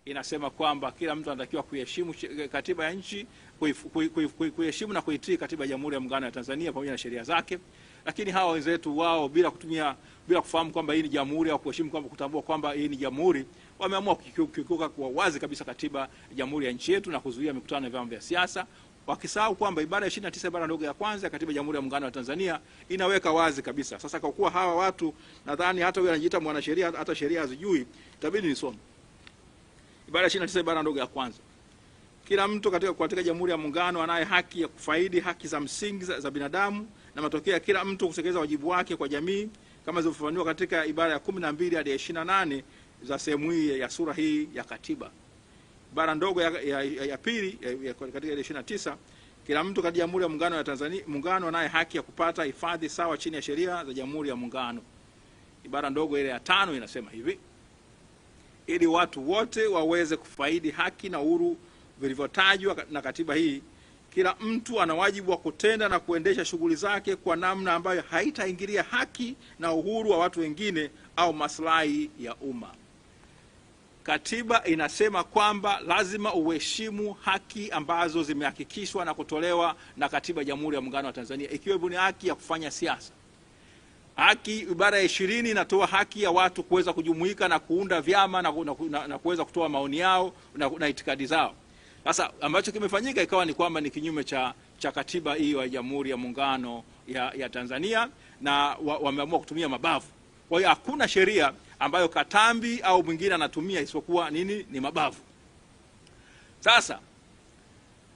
inasema kwamba kila mtu anatakiwa kuheshimu katiba ya nchi, kuheshimu na kuitii katiba ya Jamhuri ya Muungano wa Tanzania pamoja na sheria zake. Lakini hawa wenzetu wao bila kufahamu kwamba hii ni jamhuri au kuheshimu kwamba kutambua kwamba hii ni jamhuri, wameamua kukiuka kwa wazi kabisa katiba ya jamhuri ya nchi yetu na kuzuia mikutano ya vyama vya siasa, wakisahau kwamba ibara ya 29 ibara ndogo ya kwanza ya katiba ya Jamhuri ya Muungano wa Tanzania inaweka wazi kabisa. Sasa kwa kuwa hawa watu, nadhani hata wewe anajiita mwanasheria, hata sheria hazijui, itabidi nisome ibara ya 29 ibara ndogo ya kwanza. Kila mtu katika Jamhuri ya Muungano anaye haki ya kufaidi haki za msingi za binadamu na matokeo ya kila mtu kutekeleza wajibu wake kwa jamii kama zilivyofafanua katika ibara ya 12 hadi 28 za sehemu hii ya sura hii ya katiba. Ibara ndogo ya pili katika 29, kila mtu katika Jamhuri ya Muungano wa Tanzania anaye haki ya kupata hifadhi sawa chini ya sheria za Jamhuri ya Muungano. Ibara ndogo ile ya 5 inasema hivi: ili watu wote waweze kufaidi haki na uhuru vilivyotajwa na katiba hii, kila mtu ana wajibu wa kutenda na kuendesha shughuli zake kwa namna ambayo haitaingilia haki na uhuru wa watu wengine au maslahi ya umma. Katiba inasema kwamba lazima uheshimu haki ambazo zimehakikishwa na kutolewa na katiba ya Jamhuri ya Muungano wa Tanzania, ikiwa ni haki ya kufanya siasa. Haki, ibara ya 20 inatoa haki ya watu kuweza kujumuika na kuunda vyama na kuweza kutoa maoni yao na itikadi zao. Sasa ambacho kimefanyika ikawa ni kwamba ni kinyume cha katiba hiyo ya Jamhuri ya Muungano ya Tanzania, na wameamua kutumia mabavu. Kwa hiyo hakuna sheria ambayo Katambi au mwingine anatumia isipokuwa nini? Ni mabavu. Sasa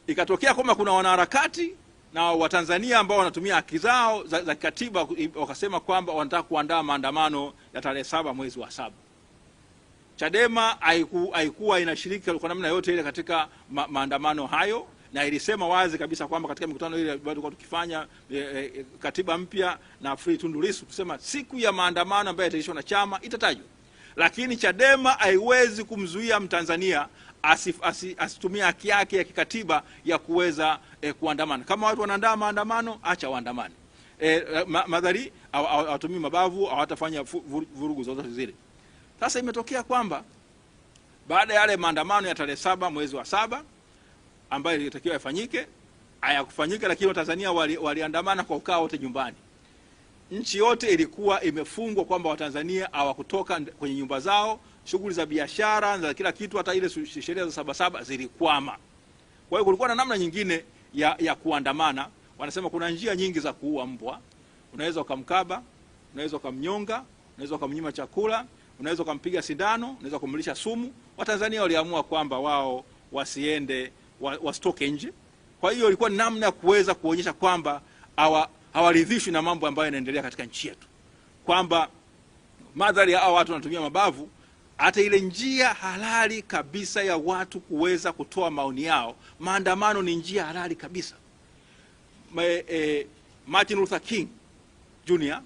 ikatokea kwamba kuna wanaharakati na Watanzania ambao wanatumia haki zao za katiba, wakasema kwamba wanataka kuandaa maandamano ya tarehe 7 mwezi wa 7. Chadema haikuwa inashiriki kwa namna yote ile katika maandamano hayo, na ilisema wazi kabisa kwamba katika mikutano ile bado kwa tukifanya katiba mpya na Free Tundu Lissu, kusema siku ya maandamano ambayo itaishwa na chama itatajwa. Lakini Chadema haiwezi kumzuia Mtanzania asitumie haki yake ya kikatiba ya kuweza kuandamana. Kama watu wanaandaa maandamano, acha waandamane. Madhari hawatumii mabavu, hawatafanya vurugu zozote zile. Sasa imetokea kwamba baada ya yale maandamano ya tarehe 7 mwezi wa 7 ambayo ilitakiwa yafanyike, hayakufanyika, lakini Watanzania waliandamana kwa ukao wote nyumbani. Nchi yote ilikuwa imefungwa kwamba Watanzania hawakutoka kwenye nyumba zao, shughuli za biashara na kila kitu, hata ile sheria za 77 zilikwama. Kwa hiyo kulikuwa na namna nyingine ya kuandamana. Wanasema kuna njia nyingi za kuua mbwa. Unaweza ukamkaba, unaweza ukamnyonga, unaweza ukamnyima chakula, unaweza kumpiga sindano, unaweza kumlisha sumu. Watanzania waliamua kwamba wao wasiende, wasitoke nje. Kwa hiyo ilikuwa namna ya kuweza kuonyesha kwamba hawaridhishwi na mambo ambayo yanaendelea katika nchi yetu, kwamba madhari ya watu wanatumia mabavu. Hata ile njia halali kabisa ya watu kuweza kutoa maoni yao, maandamano ni njia halali kabisa. Martin Luther King Jr.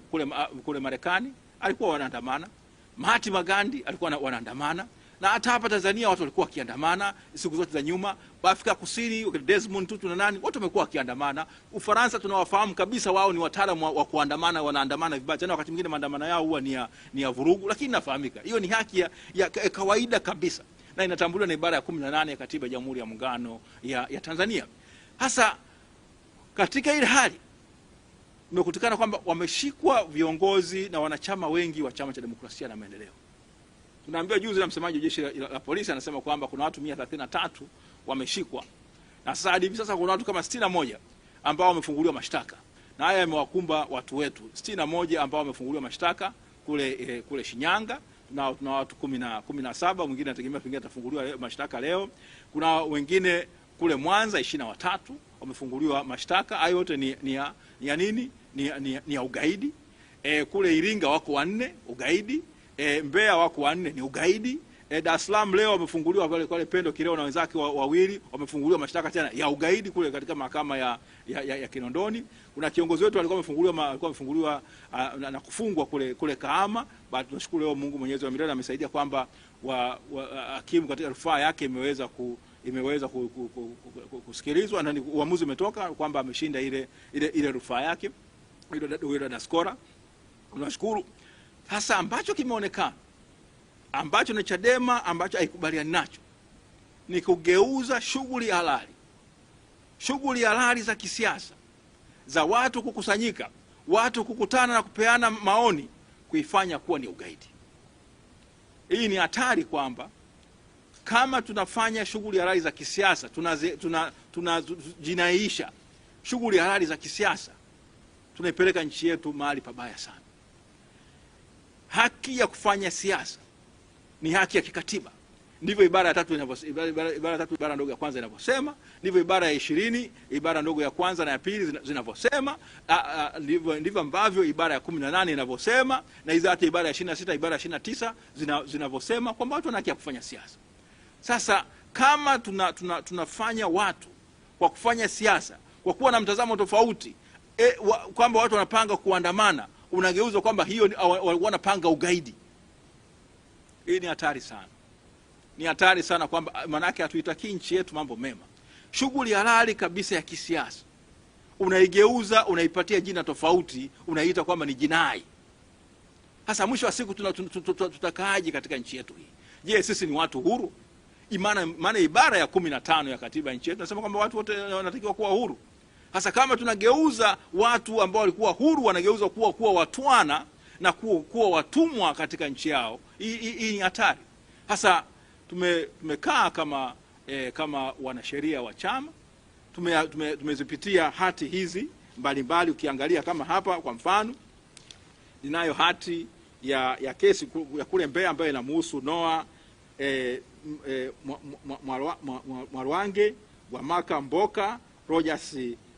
kule Marekani alikuwa wanaandamana. Mahatma Gandhi alikuwa wanaandamana, na hata hapa Tanzania watu walikuwa wakiandamana siku zote za nyuma. Afrika Kusini Desmond Tutu na nani, watu wamekuwa wakiandamana. Ufaransa tunawafahamu kabisa, wao ni wataalamu wa kuandamana, wanaandamana vibaya tena, wakati mwingine maandamano yao huwa ni ya vurugu, lakini nafahamika hiyo ni haki ya kawaida kabisa, na inatambuliwa na ibara ya 18 ya katiba ya Jamhuri ya Muungano ya Tanzania. Hasa katika ile hali imekutikana kwamba wameshikwa viongozi na wanachama wengi wa Chama cha Demokrasia na Maendeleo. Tunaambiwa juzi na msemaji wa jeshi la polisi anasema kwamba kuna watu 133 wameshikwa, na sasa hadi sasa kuna watu kama 61 ambao wamefunguliwa mashtaka, na haya yamewakumba watu wetu 61 ambao wamefunguliwa mashtaka kule Shinyanga. Tuna watu 17, mwingine anategemea pengine atafunguliwa mashtaka leo. Kuna wengine kule Mwanza 23 wamefunguliwa mashtaka. Hayo yote ni ya nini? Ni ya ugaidi. Kule Iringa wako 4 ugaidi. Mbeya wako 4 ni ugaidi. Dar es Salaam leo wamefunguliwa wale Pendo Kileo na wenzake wawili wamefunguliwa mashtaka tena ya ugaidi kule katika mahakama ya Kinondoni. Kuna kiongozi wetu alikuwa amefunguliwa na kufungwa kule Kahama. Baada tunashukuru leo Mungu Mwenyezi wa milele amesaidia kwamba hakimu katika rufaa yake imeweza kusikilizwa na uamuzi umetoka kwamba ameshinda ile rufaa yake ile Daskora. Tunashukuru. Sasa ambacho kimeonekana, ambacho na Chadema ambacho haikubaliani nacho, ni kugeuza shughuli halali za kisiasa za watu kukusanyika, watu kukutana na kupeana maoni, kuifanya kuwa ni ugaidi. Hii ni hatari kwamba kama tunafanya shughuli halali za kisiasa, tunajinaisha shughuli halali za kisiasa, tunaipeleka nchi yetu mahali pabaya sana. Haki ya kufanya siasa ni haki ya kikatiba. Ndivyo ibara ya 3 ibara ndogo ya kwanza inavyosema, ndivyo ibara ya 20 ibara ndogo ya kwanza na ya pili zinavyosema, ndivyo ambavyo ibara ya 18 inavyosema, na hizo hata ibara ya 26 ibara ya 29 zinavyosema kwamba watu wana haki ya kufanya siasa. Sasa kama tunafanya watu kwa kufanya siasa kwa kuwa na mtazamo tofauti, kwamba watu wanapanga kuandamana, unageuza kwamba hiyo wanapanga ugaidi. Hii ni hatari sana. Ni hatari sana, kwamba manake hatuitaki nchi yetu mambo mema. Shughuli halali kabisa ya kisiasa unaigeuza, unaipatia jina tofauti, unaita kwamba ni jinai. Hasa mwisho wa siku tutakaaje katika nchi yetu hii? Je, sisi ni watu huru? Maana ibara ya 15 ya katiba ya nchi yetu nasema kwamba watu wote wanatakiwa kuwa huru. Hasa kama tunageuza watu ambao walikuwa huru, wanageuza kuwa watwana na kuwa watumwa katika nchi yao, hii ni hatari. Hasa tumekaa kama wanasheria wa chama, tumezipitia hati hizi mbalimbali. Ukiangalia kama hapa kwa mfano, ninayo hati ya kesi ya kule Mbeya ambayo inamhusu Noah Mwarwange, Wamaka Mboka, Rogers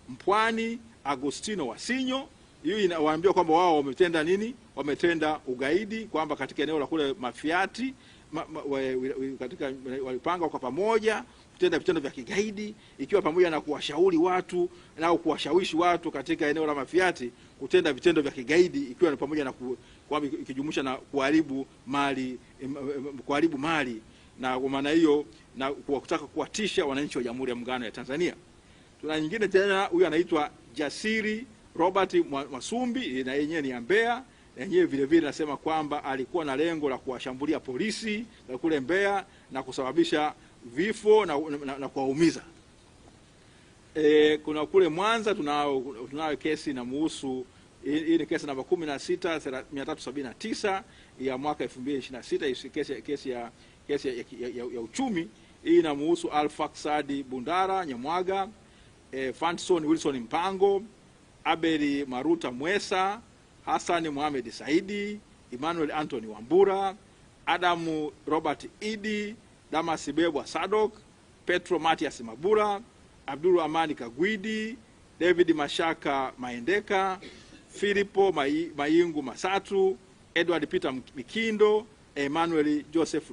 Mpwani, Agostino Wasinyo. Hiyo inawaambia kwamba wao wametenda nini? Wametenda ugaidi, kwamba katika eneo la kule Mafiati katika walipanga kwa pamoja kutenda vitendo vya kigaidi, ikiwa pamoja na kuwashauri watu au kuwashawishi watu katika eneo la Mafiati kutenda vitendo vya kigaidi, ikiwa ni pamoja na ikijumuisha na kuharibu mali, na kwa maana hiyo na kutaka kuwatisha wananchi wa Jamhuri ya Muungano ya Tanzania. Tuna nyingine tena, huyu anaitwa Jasiri Robert Masumbi, na yenyewe ni ya Mbeya. Yenyewe vile vile nasema kwamba alikuwa na lengo la kuwashambulia polisi la kule Mbeya na kusababisha vifo na kuwaumiza. Kuna kule Mwanza tunao kesi inamuhusu, hii ni kesi namba 16379 ya mwaka 2026, kesi ya uchumi. Hii inamuhusu Alfax Sadi Bundara Nyamwaga, Fanson Wilson Mpango, Abeli Maruta Mwesa, Hassan Mohamed Saidi, Emmanuel Anthony Wambura, Adamu Robert Idi, Damas Bebwa Sadok, Petro Matias Mabura, Abdul Amani Kagwidi, David Mashaka Maendeka, Filipo Mayingu Masatu, Edward Peter Mikindo, Emmanuel Joseph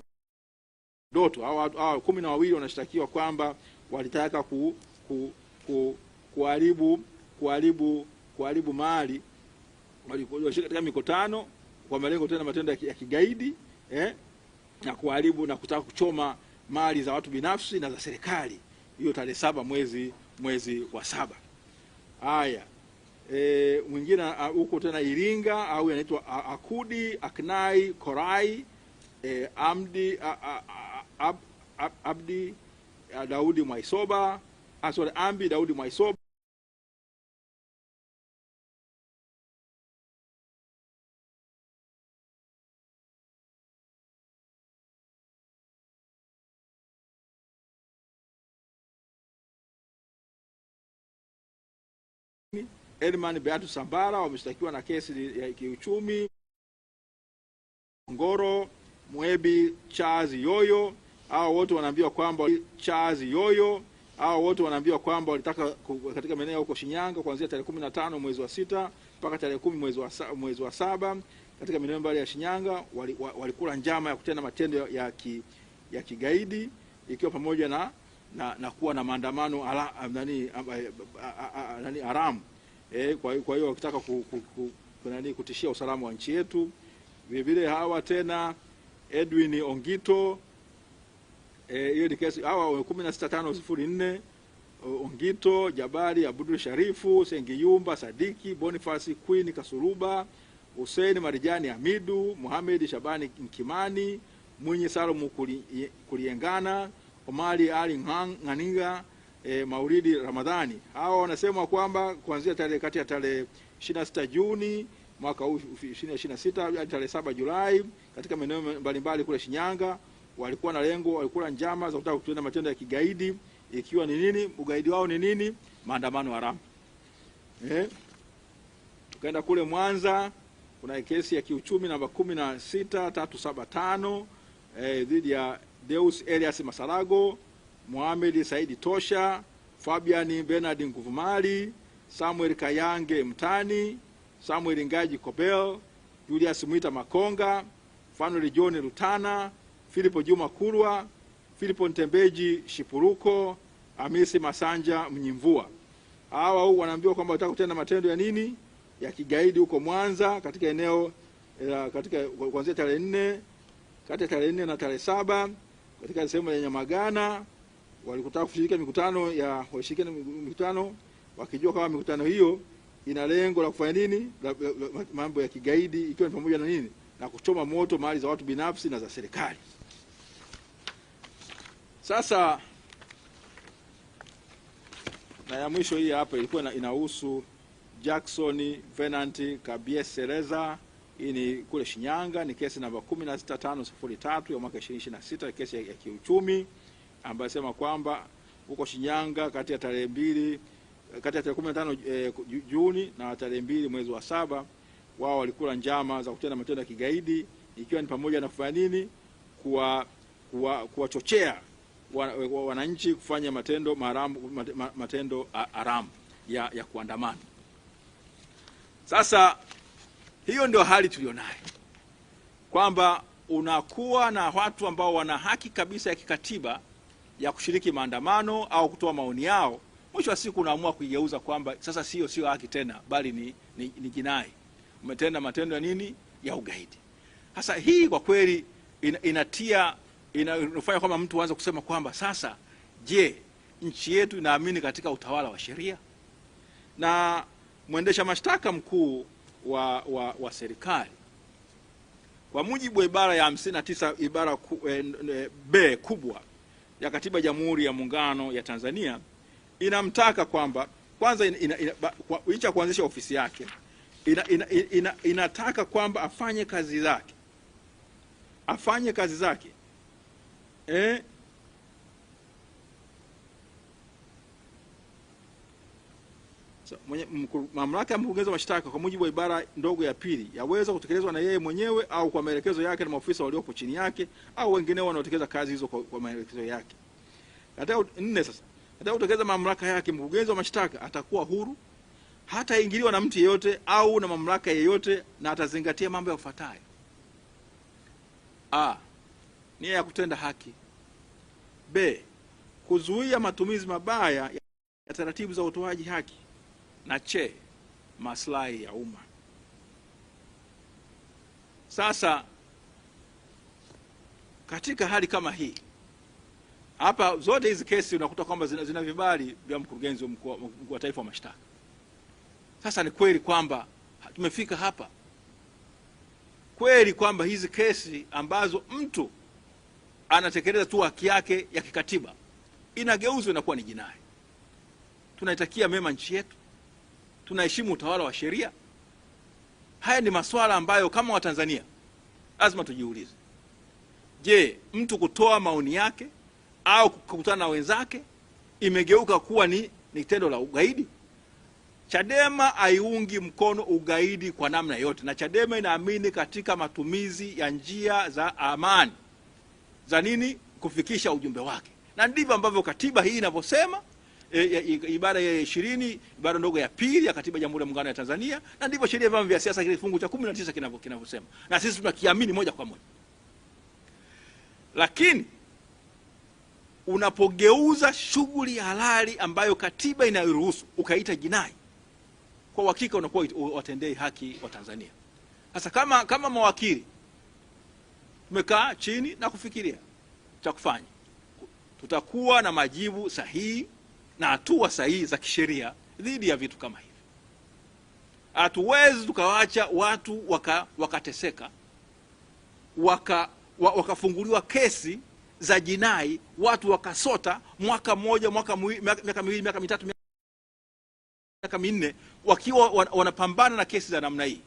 Doto. Hao 12 wanashtakiwa kwamba walitaka kuharibu mali, walishika katika mikutano kwa malengo tena matendo ya kigaidi, na kuharibu na kutaka kuchoma mali za watu binafsi na za serikali. Hiyo tarehe 7 mwezi wa 7. Haya, mwingine huko tena Iringa, au anaitwa Akudi Aknai Korai, Abdi Daudi Mwaisoba, Ambi Daudi Mwaisoba, Edman Beatu Sambara wameshtakiwa na kesi ya kiuchumi. Ngoro Mwebi Charles Yoyo, hao wote wanaambiwa kwamba walitaka katika maeneo huko Shinyanga kuanzia tarehe 15 mwezi wa 6 mpaka tarehe 10 mwezi wa 7 katika maeneo mbali ya Shinyanga walikula njama ya kutenda matendo ya kigaidi, ikiwa pamoja na kuwa na maandamano haramu. Kwa hiyo wakitaka kutishia usalama wa nchi yetu. Vile vile hawa tena Edwin Ongito, hiyo ni kesi, hawa 16504, Ongito, Jabari Abdul Sharifu, Sengiyumba Sadiki, Boniface Queen Kasuruba, Hussein Marijani Hamidu, Mohamed Shabani Mkimani, Mwinyi Salomu Kuliengana, Omari Ali Ng'aniga, Maulidi Ramadhani. Hao wanasema kwamba kuanzia kati ya tarehe 26 Juni mwaka 2026 hadi tarehe 7 Julai katika maeneo mbalimbali kule Shinyanga walikuwa na lengo, walikuwa njama za kutaka kutenda matendo ya kigaidi, ikiwa ni nini? Ugaidi wao ni nini? Maandamano haramu. Tukaenda kule Mwanza, kuna kesi ya kiuchumi namba 16375 dhidi ya Deus Elias Masarago, Mohamed Saidi Tosha, Fabian Bernard Nguvumali, Samuel Kayange Mtani, Samuel Ngaji Kobel, Julius Mwita Makonga, Fanuel John Lutana, Filipo Juma Kurwa, Filipo Ntembeji Shipuruko, Hamisi Masanja Mnyimvua. Hawa wanaambiwa kwamba wataka kutenda matendo ya nini? Ya kigaidi huko Mwanza katika eneo katika kuanzia tarehe 4 kati ya tarehe 4 na tarehe 7 katika sehemu ya Nyamagana. Walikutaka kushiriki mikutano wakijua kama mikutano hiyo ina lengo la kufanya nini? Mambo ya kigaidi, ikiwa ni pamoja na nini? Na kuchoma moto mali za watu binafsi na za serikali. Sasa na ya mwisho hii hapa ilikuwa inahusu Jackson Venant Kabiesereza. Hii ni kule Shinyanga, ni kesi namba 16503 ya mwaka 2026, kesi ya kiuchumi ambayo sema kwamba huko Shinyanga kati ya tarehe 15 Juni na tarehe 2 mwezi wa 7 wao walikula njama za kutenda matendo ya kigaidi, ikiwa ni pamoja na kufanya nini? Kuwachochea wananchi kufanya matendo haramu ya kuandamana. Sasa hiyo ndio hali tulionayo, kwamba unakuwa na watu ambao wana haki kabisa ya kikatiba ya kushiriki maandamano au kutoa maoni yao. Mwisho wa siku unaamua kuigeuza kwamba sasa sio haki tena, bali ni jinai. Umetenda matendo ya nini? Ya ugaidi. Sasa hii kwa kweli inafanya kwamba mtu aanze kusema kwamba sasa, je, nchi yetu inaamini katika utawala wa sheria? Na mwendesha mashtaka mkuu wa serikali kwa mujibu wa ibara ya 59 ibara B kubwa ya Katiba ya Jamhuri ya Muungano ya Tanzania inamtaka kwamba kwanza licha kuanzisha ofisi yake inataka kwamba afanye kazi zake mamlaka ya mkurugenzi wa mashtaka kwa mujibu wa ibara ndogo ya pili yaweza kutekelezwa na yeye mwenyewe au kwa maelekezo yake na maofisa waliopo chini yake au wengineo wanaotekeleza kazi hizo kwa maelekezo yake. Katika 4 sasa, katika kutekeleza mamlaka yake mkurugenzi wa mashtaka atakuwa huru, hata ingiliwa na mtu yeyote au na mamlaka yeyote, na atazingatia mambo yafuatayo: A, nia ya kutenda haki; B, kuzuia matumizi mabaya ya taratibu za utoaji haki; na C, maslahi ya umma. Sasa katika hali kama hii hapa, zote hizi kesi unakuta kwamba zina vibali vya mkurugenzi mkuu wa taifa wa mashtaka. Sasa ni kweli kwamba tumefika hapa kweli kwamba hizi kesi ambazo mtu anatekeleza tu haki yake ya kikatiba inageuzwa inakuwa ni jinai? Tunaitakia mema nchi yetu? Tunaheshimu utawala wa sheria? Haya ni masuala ambayo kama Watanzania lazima tujiulize. Je, mtu kutoa maoni yake au kukutana na wenzake imegeuka kuwa ni tendo la ugaidi? Chadema haiungi mkono ugaidi kwa namna yote, na Chadema inaamini katika matumizi ya njia za amani za nini? Kufikisha ujumbe wake. Na ndivyo ambavyo katiba hii inavyosema, ibara ya 20 ibara ndogo ya pili ya Katiba ya Jamhuri ya Muungano ya Tanzania, na ndivyo sheria ya vyama vya siasa kifungu cha 19 kinavyosema. Na sisi tunakiamini moja kwa moja. Lakini unapogeuza shughuli halali ambayo katiba inaruhusu ukaita jinai, kwa hakika unakuwa watendei haki wa Tanzania. Sasa kama mawakili tumekaa chini na kufikiria cha kufanya, tutakuwa na majibu sahihi na hatua sahihi za kisheria dhidi ya vitu kama hivi. Hatuwezi tukawaacha watu wakateseka, wakafunguliwa kesi za jinai, watu wakasota mwaka mmoja, miaka miwili, miaka mitatu, miaka minne, wakiwa wanapambana na kesi za namna hii.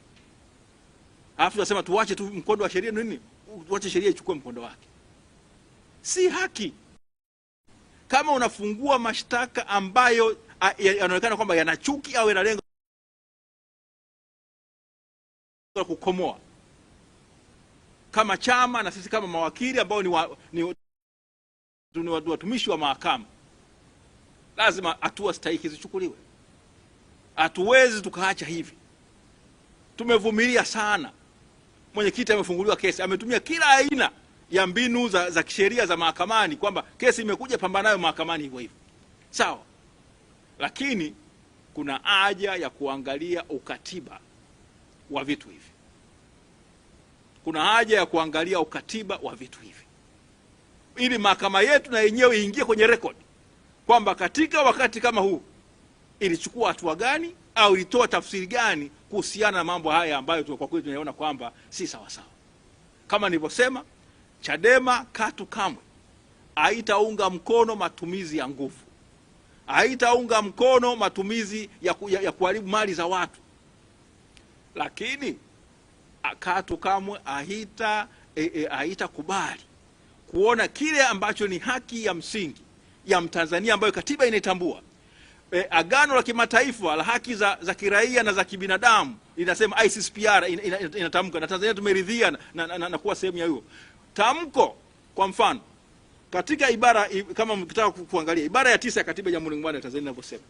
Alafu tunasema tuache tu mkondo wa sheria nini? Tuache sheria ichukue mkondo wake. Si haki. Kama unafungua mashtaka ambayo yanaonekana kwamba yana chuki au yanalenga kukomoa, kama chama na sisi kama mawakili ambao ni watumishi wa mahakama, lazima hatua stahiki zichukuliwe. Hatuwezi tukaacha hivi. Tumevumilia sana. Mwenyekiti amefunguliwa kesi, ametumia kila aina ya mbinu za kisheria za mahakamani, kwamba kesi imekuja, pambana nayo mahakamani hivyo hivyo. Sawa. Lakini kuna haja ya kuangalia ukatiba wa vitu hivi. Kuna haja ya kuangalia ukatiba wa vitu hivi, ili mahakama yetu na yenyewe iingie kwenye record kwamba katika wakati kama huu ilichukua hatua gani au ilitoa tafsiri gani kuhusiana na mambo haya ambayo kwa kweli tunaona kwamba si sawa sawa. Kama nilivyosema, Chadema katu kamwe haitaunga mkono matumizi ya nguvu, haitaunga mkono matumizi ya kuharibu mali za watu, lakini katu kamwe haitakubali kuona kile ambacho ni haki ya msingi ya Mtanzania ambayo katiba inaitambua. Agano la kimataifa la haki za kiraia na za kibinadamu linasema, ICCPR inatamka, na Tanzania tumeridhia na kuwa sehemu ya hiyo tamko. Kwa mfano, katika ibara, kama mkitaka kuangalia ibara ya 9 ya katiba ya Jamhuri ya Muungano wa Tanzania inavyosema,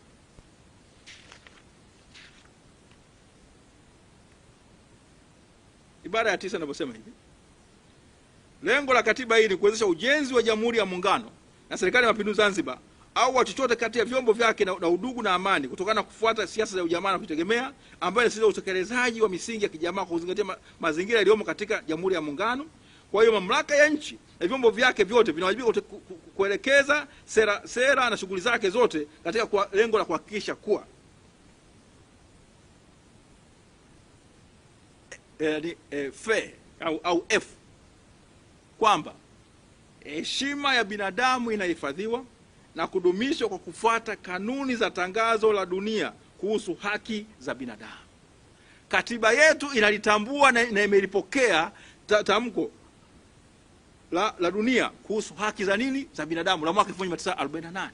ibara ya 9 inavyosema hivi: lengo la katiba hii ni kuwezesha ujenzi wa Jamhuri ya Muungano na Serikali ya Mapinduzi Zanzibar au chochote kati ya vyombo vyake na udugu na amani, kutokana na kufuata siasa za ujamaa na kujitegemea, ambayo inasisitiza utekelezaji wa misingi ya kijamaa kwa kuzingatia mazingira yaliyomo katika Jamhuri ya Muungano. Kwa hiyo mamlaka ya nchi na vyombo vyake vyote vinawajibika kuelekeza sera na shughuli zake zote katika lengo la kuhakikisha kuwa au F, kwamba heshima ya binadamu inahifadhiwa na kudumishwa kwa kufuata kanuni za Tangazo la Dunia kuhusu haki za binadamu. Katiba yetu inalitambua na imelipokea tamko la dunia kuhusu haki za nini, za binadamu, la mwaka 1948.